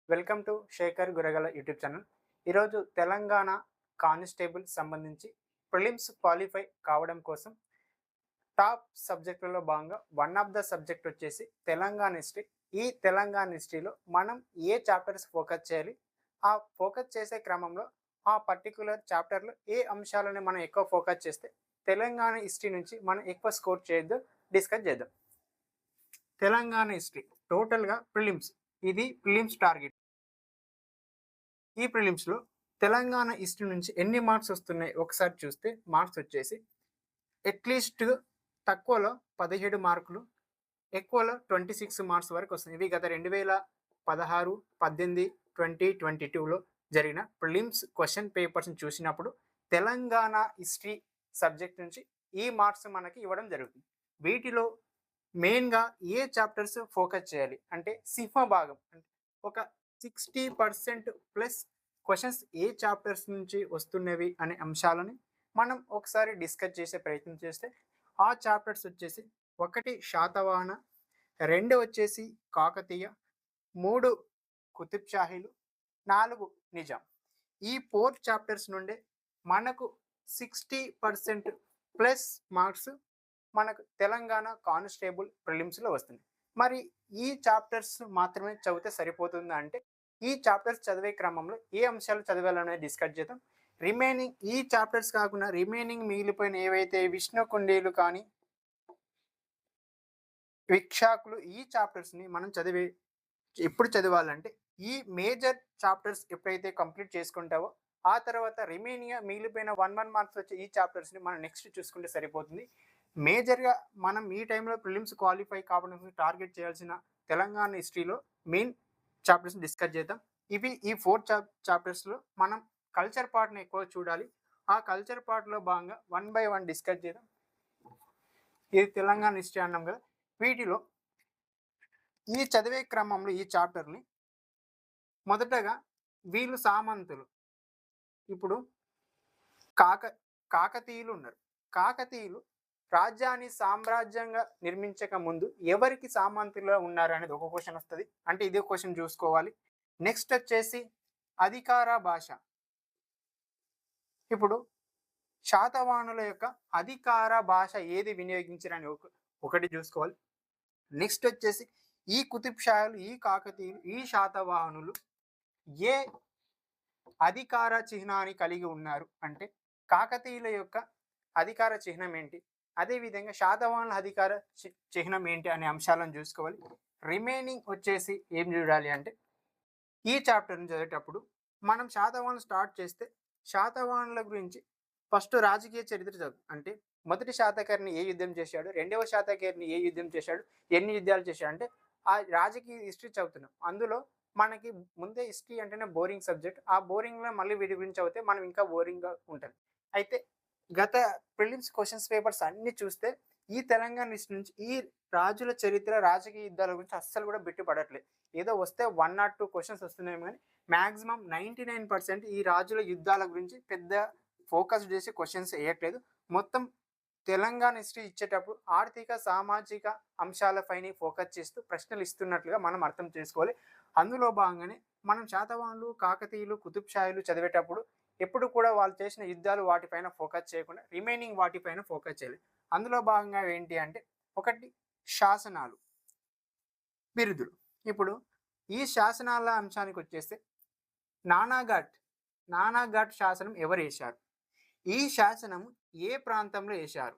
Welcome to Shekhar Guragala YouTube channel. ఈరోజు Telangana constable సంబంధించి prelims qualify కావడం కోసం టాప్ సబ్జెక్టులలో భాగంగా వన్ ఆఫ్ ద సబ్జెక్ట్ వచ్చేసి తెలంగాణ హిస్టరీ. ఈ తెలంగాణ హిస్టరీలో మనం ఏ చాప్టర్స్ ఫోకస్ చేయాలి, ఆ ఫోకస్ చేసే క్రమంలో ఆ పర్టికులర్ చాప్టర్లో ఏ అంశాలను మనం ఎక్కువ ఫోకస్ చేస్తే తెలంగాణ హిస్టరీ నుంచి మనం ఎక్కువ స్కోర్ చేయొద్దు డిస్కస్ చేద్దాం. తెలంగాణ హిస్టరీ టోటల్గా ప్రిలిమ్స్, ఇది ప్రిలిమ్స్ టార్గెట్. ఈ ప్రిలిమ్స్లో తెలంగాణ హిస్టరీ నుంచి ఎన్ని మార్క్స్ వస్తున్నాయి ఒకసారి చూస్తే మార్క్స్ వచ్చేసి అట్లీస్ట్ తక్కువలో 17 మార్కులు, ఎక్కువలో 26 మార్క్స్ వరకు వస్తుంది. ఇవి గత 2016, 18, 2022లో జరిగిన ప్రిలిమ్స్ క్వశ్చన్ పేపర్స్ని చూసినప్పుడు తెలంగాణ హిస్టరీ సబ్జెక్ట్ నుంచి ఈ మార్క్స్ మనకి ఇవ్వడం జరుగుతుంది. వీటిలో మెయిన్గా ఏ చాప్టర్స్ ఫోకస్ చేయాలి అంటే సిఫా భాగం, అంటే ఒక 60% ప్లస్ క్వశ్చన్స్ ఏ చాప్టర్స్ నుంచి వస్తున్నవి అనే అంశాలని మనం ఒకసారి డిస్కస్ చేసే ప్రయత్నం చేస్తే ఆ చాప్టర్స్ వచ్చేసి 1 శాతవాహన, 2 వచ్చేసి కాకతీయ, 3 కుతుబ్ షాహీలు, 4 నిజాం. ఈ 4 చాప్టర్స్ నుండే మనకు 60% ప్లస్ మార్క్స్ మనకు తెలంగాణ కానిస్టేబుల్ ప్రిలిమ్స్లో వస్తుంది. మరి ఈ చాప్టర్స్ మాత్రమే చదివితే సరిపోతుందా అంటే ఈ చాప్టర్స్ చదివే క్రమంలో ఏ అంశాలు చదవాలనేది డిస్కస్ చేద్దాం. రిమైనింగ్ ఈ చాప్టర్స్ కాకుండా రిమైనింగ్ మిగిలిపోయిన ఏవైతే విష్ణు కుండీలు కానీ విక్షాకులు, ఈ చాప్టర్స్ని మనం ఎప్పుడు చదవాలంటే ఈ మేజర్ చాప్టర్స్ ఎప్పుడైతే కంప్లీట్ చేసుకుంటావో ఆ తర్వాత రిమైనింగ్ మిగిలిపోయిన 1 మార్క్స్ వచ్చే ఈ చాప్టర్స్ని మనం నెక్స్ట్ చూసుకుంటే సరిపోతుంది. మేజర్గా మనం ఈ టైంలో ప్రిలిమ్స్ క్వాలిఫై కావడానికి టార్గెట్ చేయాల్సిన తెలంగాణ హిస్టరీలో మెయిన్ చాప్టర్స్ని డిస్కస్ చేద్దాం. ఇవి ఈ 4 చాప్టర్స్లో మనం కల్చర్ పార్ట్ని ఎక్కువ చూడాలి. ఆ కల్చర్ పార్ట్లో భాగంగా 1 by 1 డిస్కస్ చేద్దాం. ఇది తెలంగాణ హిస్టరీ అన్నాం కదా. వీటిలో ఈ చదివే క్రమంలో ఈ చాప్టర్ని మొదటగా వీళ్ళు సామంతులు. ఇప్పుడు కాకతీయులు ఉన్నారు. కాకతీయులు రాజ్యాన్ని సామ్రాజ్యంగా నిర్మించక ముందు ఎవరికి సామంతులుగా ఉన్నారు అనేది ఒక క్వశ్చన్ వస్తుంది. అంటే ఇదే క్వశ్చన్ చూసుకోవాలి. నెక్స్ట్ వచ్చేసి అధికార భాష. ఇప్పుడు శాతవాహనుల యొక్క అధికార భాష ఏది వినియోగించారని ఒకటి చూసుకోవాలి. నెక్స్ట్ వచ్చేసి ఈ కుతుబ్ షాహీలు, ఈ కాకతీయులు, ఈ శాతవాహనులు ఏ అధికార చిహ్నాన్ని కలిగి ఉన్నారు అంటే కాకతీయుల యొక్క అధికార చిహ్నం ఏంటి, అదేవిధంగా శాతవాహనుల అధికార చిహ్నం ఏంటి అనే అంశాలను చూసుకోవాలి. రిమైనింగ్ వచ్చేసి ఏం చూడాలి అంటే ఈ చాప్టర్ని చదివేటప్పుడు మనం శాతవాహనులు స్టార్ట్ చేస్తే శాతవాహనుల గురించి ఫస్ట్ రాజకీయ చరిత్ర చదువు. అంటే మొదటి శాతకర్ణి ఏ యుద్ధం చేశాడు, 2వ శాతకర్ణి ఏ యుద్ధం చేశాడు, ఎన్ని యుద్ధాలు చేశాడు అంటే ఆ రాజకీయ హిస్టరీ చదువుతున్నాం. అందులో మనకి ముందే హిస్టరీ అంటేనే బోరింగ్ సబ్జెక్ట్. ఆ బోరింగ్లో మళ్ళీ వీటి గురించి చదివితే మనం ఇంకా బోరింగ్గా ఉంటుంది. అయితే గత ప్రిలిమ్స్ క్వశ్చన్స్ పేపర్స్ అన్ని చూస్తే ఈ తెలంగాణ హిస్టరీ నుంచి ఈ రాజుల చరిత్ర, రాజకీయ యుద్ధాల గురించి అస్సలు కూడా బిట్టుపడట్లేదు. ఏదో వస్తే 1 or 2 క్వశ్చన్స్ వస్తున్నాయి, కానీ మ్యాక్సిమం 99% ఈ రాజుల యుద్ధాల గురించి పెద్ద ఫోకస్ చేసి క్వశ్చన్స్ వేయట్లేదు. మొత్తం తెలంగాణ హిస్టరీ ఇచ్చేటప్పుడు ఆర్థిక సామాజిక అంశాలపైన ఫోకస్ చేస్తూ ప్రశ్నలు ఇస్తున్నట్లుగా మనం అర్థం చేసుకోవాలి. అందులో భాగంగానే మనం శాతవాహనులు, కాకతీయులు, కుతుబ్ షాహీలు చదివేటప్పుడు ఎప్పుడు కూడా వాళ్ళు చేసిన యుద్ధాలు వాటిపైన ఫోకస్ చేయకుండా రిమైనింగ్ వాటిపైన ఫోకస్ చేయాలి. అందులో భాగంగా ఏంటి అంటే 1 శాసనాలు, బిరుదులు. ఇప్పుడు ఈ శాసనాల అంశానికి వచ్చేస్తే నానాఘాట్ శాసనం ఎవరు వేశారు, ఈ శాసనం ఏ ప్రాంతంలో వేశారు,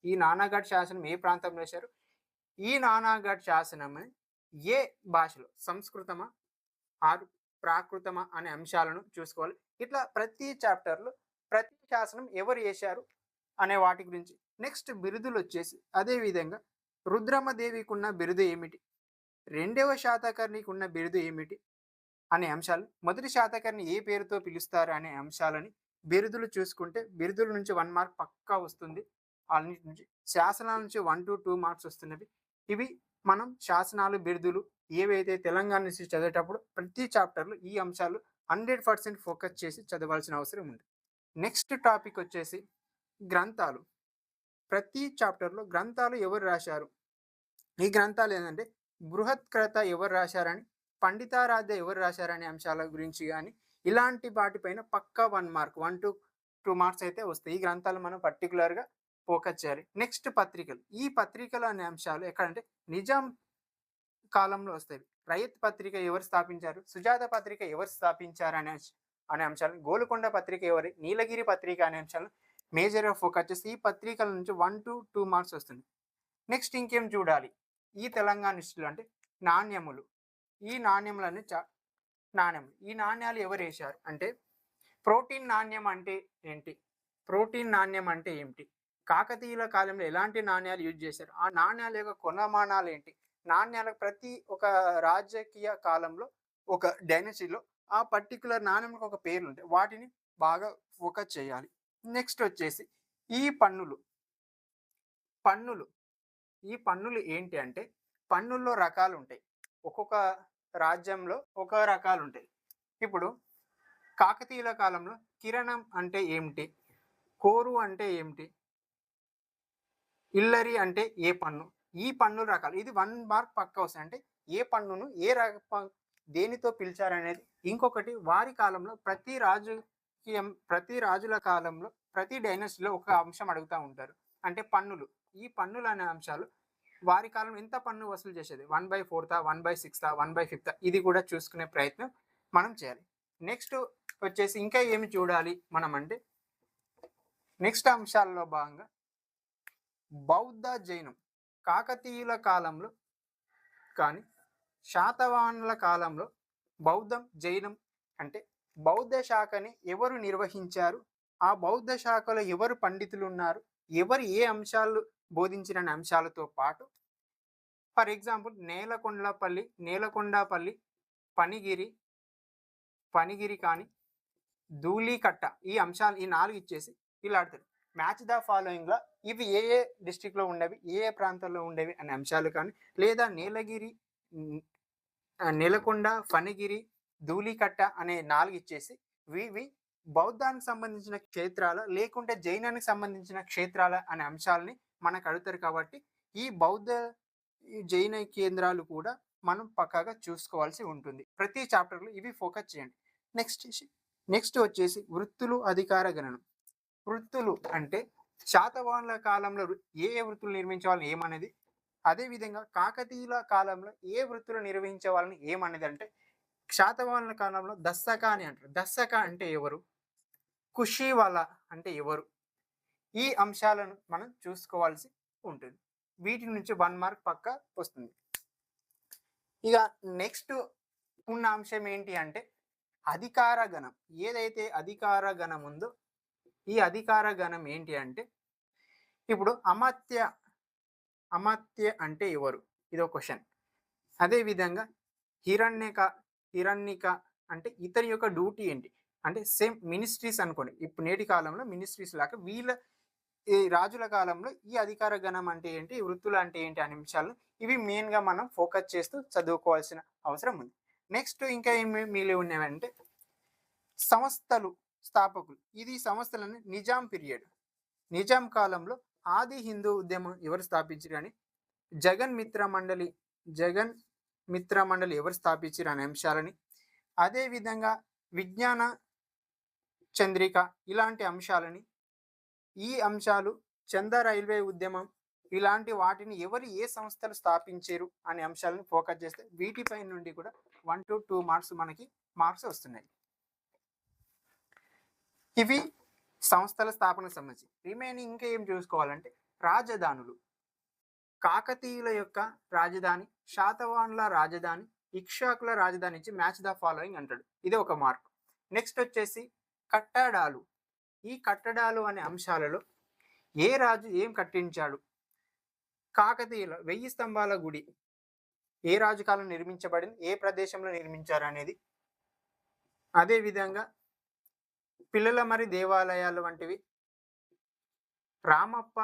ఈ నానాఘాట్ శాసనం ఏ ప్రాంతంలో వేశారు, ఈ నానాఘాట్ శాసనం ఏ భాషలో, సంస్కృతమా ఆరు ప్రాకృతమా అనే అంశాలను చూసుకోవాలి. ఇట్లా ప్రతి చాప్టర్లో ప్రతి శాసనం ఎవరు వేశారు అనే వాటి గురించి. నెక్స్ట్ బిరుదులు వచ్చేసి అదేవిధంగా రుద్రమదేవికి ఉన్న బిరుదు ఏమిటి, 2వ శాతకర్ణికి ఉన్న బిరుదు ఏమిటి అనే అంశాలు, మొదటి శాతకర్ణి ఏ పేరుతో పిలుస్తారు అనే అంశాలని బిరుదులు చూసుకుంటే బిరుదుల నుంచి 1 మార్క్ పక్కా వస్తుంది. అన్నిటి నుంచి శాసనాల నుంచి 1 to 2 మార్క్స్ వస్తున్నవి. ఇవి మనం శాసనాలు, బిరుదులు ఏవైతే తెలంగాణ నుంచి చదివేటప్పుడు ప్రతి చాప్టర్లో ఈ అంశాలు 100% ఫోకస్ చేసి చదవాల్సిన అవసరం ఉంది. నెక్స్ట్ టాపిక్ వచ్చేసి గ్రంథాలు. ప్రతి చాప్టర్లో గ్రంథాలు ఎవరు రాశారు, ఈ గ్రంథాలు ఏంటంటే బృహత్కథ ఎవరు రాశారని పండితారాధ్య ఎవరు రాశారనే అంశాల గురించి కానీ ఇలాంటి వాటిపైన పక్కా 1 మార్క్ 1 to 2 మార్క్స్ అయితే వస్తాయి. ఈ గ్రంథాలు మనం పర్టికులర్గా ఫోకస్ చేయాలి. నెక్స్ట్ పత్రికలు. ఈ పత్రికలు అనే అంశాలు ఎక్కడంటే నిజాం కాలంలో వస్తాయి. రైత్ పత్రిక ఎవరు స్థాపించారు, సుజాత పత్రిక ఎవరు స్థాపించారు అనే అంశాలు, గోల్కొండ పత్రిక ఎవరి, నీలగిరి పత్రిక అనే అంశాలు మేజర్గా ఫోకస్ చేసి ఈ పత్రికల నుంచి 1 to 2 మార్క్స్ వస్తుంది. నెక్స్ట్ ఇంకేం చూడాలి ఈ తెలంగాణ హిస్టరీలో అంటే నాణ్యములు. ఈ నాణ్యములన్నీ నాణ్యములు. ఈ నాణ్యాలు ఎవరు వేశారు అంటే ప్రోటీన్ నాణ్యం అంటే ఏంటి, ప్రోటీన్ నాణ్యం అంటే ఏమిటి, కాకతీయుల కాలంలో ఎలాంటి నాణ్యాలు యూజ్ చేశారు, ఆ నాణ్యాల యొక్క కొనమానాలు ఏంటి, నాణ్యాలకు ప్రతి ఒక రాజకీయ కాలంలో ఒక డైనసిటీలో ఆ పర్టికులర్ నాణ్యంకి ఒక పేర్లు ఉంటాయి, వాటిని బాగా ఫోకస్ చేయాలి. నెక్స్ట్ వచ్చేసి ఈ పన్నులు. ఈ పన్నులు ఏంటి అంటే పన్నుల్లో రకాలు ఉంటాయి. ఒక్కొక్క రాజ్యంలో ఒక రకాలు ఉంటాయి. ఇప్పుడు కాకతీయుల కాలంలో కిరణం అంటే ఏమిటి, కోరు అంటే ఏమిటి, ఇల్లరి అంటే ఏ పన్ను, ఈ పన్నుల రకాలు. ఇది 1 మార్క్ పక్క వస్తాయి. అంటే ఏ పన్నును ఏ దేనితో పిలిచారనేది. ఇంకొకటి వారి కాలంలో ప్రతి రాజుల కాలంలో ప్రతి డైనస్టీలో ఒక అంశం అడుగుతూ ఉంటారు. అంటే పన్నులు. ఈ పన్నులు అనే అంశాలు వారి కాలంలో ఎంత పన్ను వసూలు చేసేది, 1/4, 1/6, 1/5, ఇది కూడా చూసుకునే ప్రయత్నం మనం చేయాలి. నెక్స్ట్ వచ్చేసి ఇంకా ఏమి చూడాలి మనం అంటే నెక్స్ట్ అంశాల్లో భాగంగా బౌద్ధ జైనం. కాకతీయుల కాలంలో కానీ శాతవాహనుల కాలంలో బౌద్ధం జైనం అంటే బౌద్ధ శాఖని ఎవరు నిర్వహించారు, ఆ బౌద్ధ శాఖలో ఎవరు పండితులు ఉన్నారు, ఎవరు ఏ అంశాలు బోధించిన అంశాలతో పాటు ఫర్ ఎగ్జాంపుల్ నేలకొండపల్లి, పనిగిరి కానీ ధూళికట్ట, ఈ అంశాలు ఈ 4 ఇచ్చేసి ఇలా ఆడతారు. మ్యాచ్ ద ఫాలోయింగ్లో ఇవి ఏ డిస్ట్రిక్ట్లో ఉండేవి, ఏ ప్రాంతాల్లో ఉండేవి అనే అంశాలు కానీ, లేదా నేలకొండ, పనిగిరి, ధూళికట్ట అనే 4 ఇచ్చేసి ఇవి బౌద్ధానికి సంబంధించిన క్షేత్రాల లేకుంటే జైనానికి సంబంధించిన క్షేత్రాల అనే అంశాలని మనకు అడుగుతారు. కాబట్టి ఈ బౌద్ధ జైన కేంద్రాలు కూడా మనం పక్కాగా చూసుకోవాల్సి ఉంటుంది. ప్రతి చాప్టర్లో ఇవి ఫోకస్ చేయండి. నెక్స్ట్ వచ్చేసి వృత్తులు, అధికార గణనం. వృత్తులు అంటే శాతవాహనుల కాలంలో ఏ వృత్తులు నిర్మించేవాళ్ళని ఏమనేది, అదేవిధంగా కాకతీయుల కాలంలో ఏ వృత్తులు నిర్వహించే వాళ్ళని ఏమనేది. అంటే శాతవాహనుల కాలంలో దస్తక అని అంటారు. దస్తక అంటే ఎవరు, కుషివాల అంటే ఎవరు, ఈ అంశాలను మనం చూసుకోవాల్సి ఉంటుంది. వీటి నుంచి 1 మార్క్ పక్క వస్తుంది. ఇక నెక్స్ట్ ఉన్న అంశం ఏంటి అంటే అధికార గణం. ఏదైతే అధికార గణం ఉందో ఈ అధికార గణం ఏంటి అంటే ఇప్పుడు అమాత్య అంటే ఎవరు, ఇది ఒక క్వశ్చన్. అదేవిధంగా హిరణ్యక అంటే ఇతని యొక్క డ్యూటీ ఏంటి, అంటే సేమ్ మినిస్ట్రీస్ అనుకోండి. ఇప్పుడు నేటి కాలంలో మినిస్ట్రీస్ లాగా వీళ్ళ ఈ రాజుల కాలంలో ఈ అధికార గణం అంటే ఏంటి, వృత్తులు అంటే ఏంటి అనే అంశాలు ఇవి మెయిన్గా మనం ఫోకస్ చేస్తూ చదువుకోవాల్సిన అవసరం ఉంది. నెక్స్ట్ ఇంకా ఏమి మిగిలి ఉన్నాయంటే సంస్థలు, స్థాపకులు. ఇది సంస్థలని నిజాం పీరియడ్, నిజాం కాలంలో ఆది హిందూ ఉద్యమం ఎవరు స్థాపించారు అని, జగన్ మిత్ర మండలి ఎవరు స్థాపించారు అనే అంశాలని, అదేవిధంగా విజ్ఞాన చంద్రిక ఇలాంటి అంశాలని, ఈ అంశాలు చంద రైల్వే ఉద్యమం ఇలాంటి వాటిని ఎవరు ఏ సంస్థలు స్థాపించారు అనే అంశాలను ఫోకస్ చేస్తే వీటిపై నుండి కూడా 1 to 2 మార్క్స్ మనకి మార్క్స్ వస్తున్నాయి. ఇవి సంస్థల స్థాపనకు సంబంధించి. రిమైనింగ్ ఇంకా ఏం చూసుకోవాలంటే రాజధానులు. కాకతీయుల యొక్క రాజధాని, శాతవాహనుల రాజధాని, ఇక్ష్వాకుల రాజధాని ఇచ్చి మ్యాచ్ ద ఫాలోయింగ్ అంటాడు. ఇది ఒక మార్క్. నెక్స్ట్ వచ్చేసి కట్టడాలు. ఈ కట్టడాలు అనే అంశాలలో ఏ రాజు ఏం కట్టించాడు, కాకతీయుల 1000 స్తంభాల గుడి ఏ రాజు కాలం నిర్మించబడింది, ఏ ప్రదేశంలో నిర్మించారు అనేది, అదేవిధంగా పిల్లల మరి దేవాలయాలు వంటివి, రామప్ప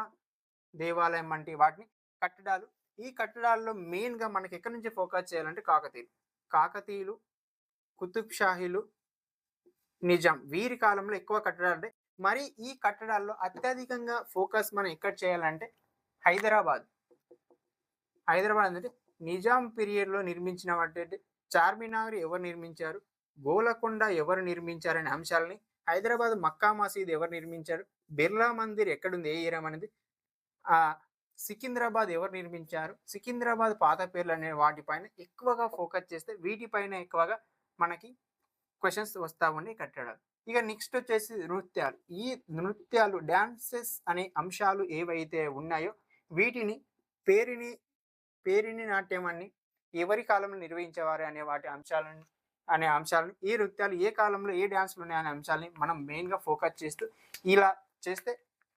దేవాలయం వంటి వాటిని కట్టడాలు. ఈ కట్టడాల్లో మెయిన్గా మనకి ఎక్కడి నుంచి ఫోకస్ చేయాలంటే కాకతీయులు, కుతుబ్ షాహీలు, నిజాం వీరి కాలంలో ఎక్కువ కట్టడాలు ఉంటాయి. మరి ఈ కట్టడాల్లో అత్యధికంగా ఫోకస్ మనం ఎక్కడ చేయాలంటే హైదరాబాద్ అంటే నిజాం పీరియడ్లో నిర్మించిన చార్మినార్ ఎవరు నిర్మించారు, గోలకొండ ఎవరు నిర్మించారు అనే అంశాలని, హైదరాబాద్ మక్కా మసీద్ ఎవరు నిర్మించారు, బిర్లా మందిర్ ఎక్కడుంది, ఏ ఏరియా అనేది, ఆ సికింద్రాబాద్ ఎవరు నిర్మించారు, సికింద్రాబాద్ పాత పేర్లు అనే వాటిపైన ఎక్కువగా ఫోకస్ చేస్తే వీటిపైన ఎక్కువగా మనకి క్వశ్చన్స్ వస్తా ఉండి కట్టడాలు. ఇక నెక్స్ట్ వచ్చేసి నృత్యాలు. ఈ నృత్యాలు డాన్సెస్ అనే అంశాలు ఏవైతే ఉన్నాయో వీటిని పేరిని పేరిని నాట్యం అని ఎవరి కాలంలో నిర్వహించేవారు అనే అంశాలను ఈ నృత్యాలు ఏ కాలంలో ఏ డ్యాన్స్లు ఉన్నాయనే అంశాలని మనం మెయిన్గా ఫోకస్ చేస్తూ ఇలా చేస్తే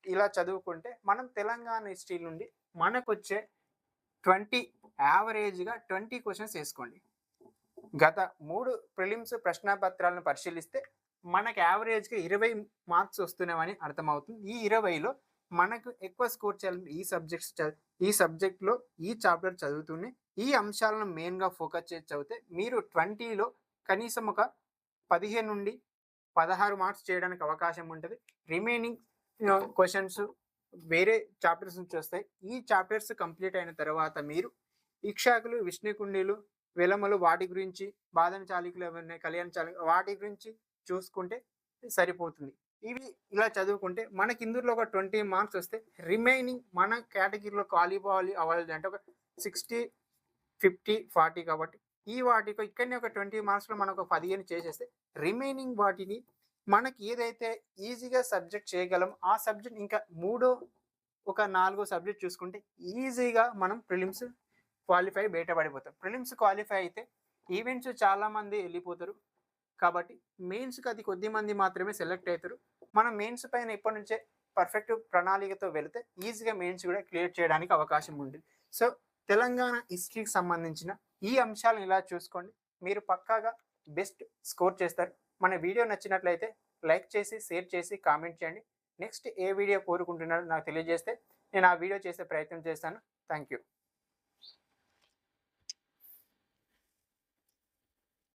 ఇలా చదువుకుంటే మనం తెలంగాణ హిస్టరీ నుండి మనకు వచ్చే 20 యావరేజ్గా 20 క్వశ్చన్స్ వేసుకోండి. గత 3 ప్రిలిమ్స్ ప్రశ్నపత్రాలను పరిశీలిస్తే మనకు యావరేజ్గా 20 మార్క్స్ వస్తున్నాయని అర్థమవుతుంది. ఈ 20లో మనకు ఎక్కువ స్కోర్ చేయాలంటే ఈ సబ్జెక్ట్లో ఈ చాప్టర్ చదువుతూనే ఈ అంశాలను మెయిన్గా ఫోకస్ చేసి చదివితే మీరు 20లో కనీసం ఒక 15 నుండి 16 మార్క్స్ చేయడానికి అవకాశం ఉంటుంది. రిమైనింగ్ క్వశ్చన్స్ వేరే చాప్టర్స్ నుంచి వస్తాయి. ఈ చాప్టర్స్ కంప్లీట్ అయిన తర్వాత మీరు ఇక్షాకులు, విష్ణుకుండీలు, వెలమలు వాటి గురించి, బాదన చాళుక్యులు ఎవరిని, కళ్యాణ చాళుక్యులు వాటి గురించి చూసుకుంటే సరిపోతుంది. ఇవి ఇలా చదువుకుంటే మనకి ఇందులో ఒక 20 మార్క్స్ వస్తే రిమైనింగ్ మన కేటగిరీలో క్వాలిఫై అవ్వాలి అంటే ఒక 60, 50, 40 కాబట్టి ఈ వాటికి ఇక్కడనే ఒక 20 మార్క్స్లో మనం ఒక 15 చేసేస్తే రిమైనింగ్ వాటిని మనకి ఏదైతే ఈజీగా సబ్జెక్ట్ చేయగలం ఆ సబ్జెక్ట్ ఇంకా 4 సబ్జెక్ట్ చూసుకుంటే ఈజీగా మనం ప్రిలిమ్స్ క్వాలిఫై బయటపడిపోతాం. ప్రిలిమ్స్ క్వాలిఫై అయితే ఈవెంట్స్ చాలామంది వెళ్ళిపోతారు కాబట్టి మెయిన్స్కి అది కొద్ది మంది మాత్రమే సెలెక్ట్ అవుతారు. మనం మెయిన్స్ పైన ఇప్పటి నుంచే పర్ఫెక్ట్ ప్రణాళికతో వెళితే ఈజీగా మెయిన్స్ కూడా క్లియర్ చేయడానికి అవకాశం ఉంటుంది. సో తెలంగాణ హిస్టరీకి సంబంధించిన ఈ అంశాలను ఇలా చూసుకోండి, మీరు పక్కాగా బెస్ట్ స్కోర్ చేస్తారు. మన వీడియో నచ్చినట్లయితే లైక్ చేసి, షేర్ చేసి, కామెంట్ చేయండి. నెక్స్ట్ ఏ వీడియో కోరుకుంటున్నారో నాకు తెలియజేస్తే నేను ఆ వీడియో చేసే ప్రయత్నం చేస్తాను. Thank you.